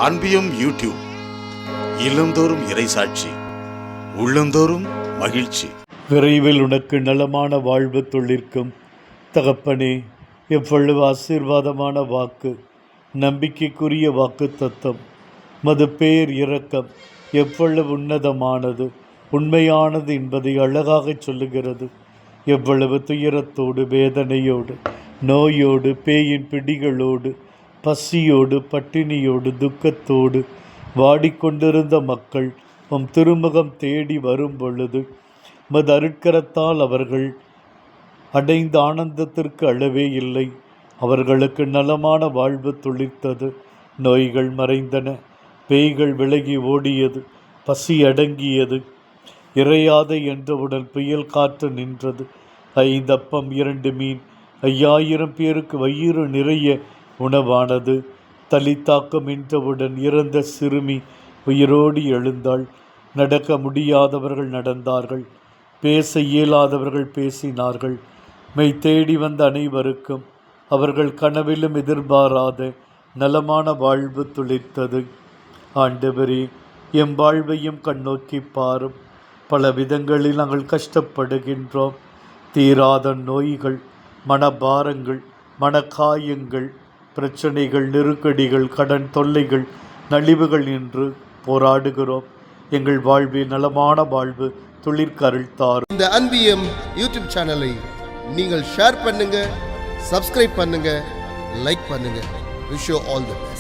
அன்பியும் YouTube இல்லந்தோறும் இறைசாட்சி, உள்ளந்தோறும் மகிழ்ச்சி. விரைவில் உனக்கு நலமான வாழ்வு தொழிற்கும். தகப்பனே, எவ்வளவு ஆசீர்வாதமான வாக்கு, நம்பிக்கைக்குரிய வாக்கு தத்தம். மது பேர் இரக்கம் எவ்வளவு உன்னதமானது, உண்மையானது என்பதை அழகாக சொல்லுகிறது. எவ்வளவு துயரத்தோடு, வேதனையோடு, நோயோடு, பேயின் பிடிகளோடு, பசியோடு, பட்டினியோடு, துக்கத்தோடு வாடிக்கொண்டிருந்த மக்கள் உம் திருமுகம் தேடி வரும் பொழுது மது அருட்கரத்தால் அவர்கள் அடைந்த ஆனந்தத்திற்கு அளவே இல்லை. அவர்களுக்கு நலமான வாழ்வு துளிர்த்தது. நோய்கள் மறைந்தன, பேய்கள் விலகி ஓடியது, பசி அடங்கியது. இறையாத என்றவுடன் புயல் காற்று நின்றது. 5 அப்பம் 2 மீன் 5000 பேருக்கு வயிறு நிறைய உணவானது. தலித்தாக்கம் என்றவுடன் இறந்த சிறுமி உயிரோடு எழுந்தாள். நடக்க முடியாதவர்கள் நடந்தார்கள், பேச இயலாதவர்கள் பேசினார்கள். மெய் தேடி வந்த அனைவருக்கும் அவர்கள் கனவிலும் எதிர்பாராத நலமான வாழ்வு துளிர்த்தது. ஆண்டவரே, எம் வாழ்வையும் கண்ணோக்கி பாரும். பல விதங்களில் நாங்கள் கஷ்டப்படுகின்றோம். தீராத நோய்கள், மனபாரங்கள், மனக்காயங்கள், பிரச்சனைகள், நெருக்கடிகள், கடன் தொல்லைகள், நலிவுகள் என்று போராடுகிறோம். எங்கள் வாழ்வில் நலமான வாழ்வு துளிர்க்கருள் தாரும். இந்த அன்பியம் யூடியூப் சேனலை நீங்கள் ஷேர் பண்ணுங்க, சப்ஸ்கிரைப் பண்ணுங்க, லைக் பண்ணுங்க. Wish you all the best.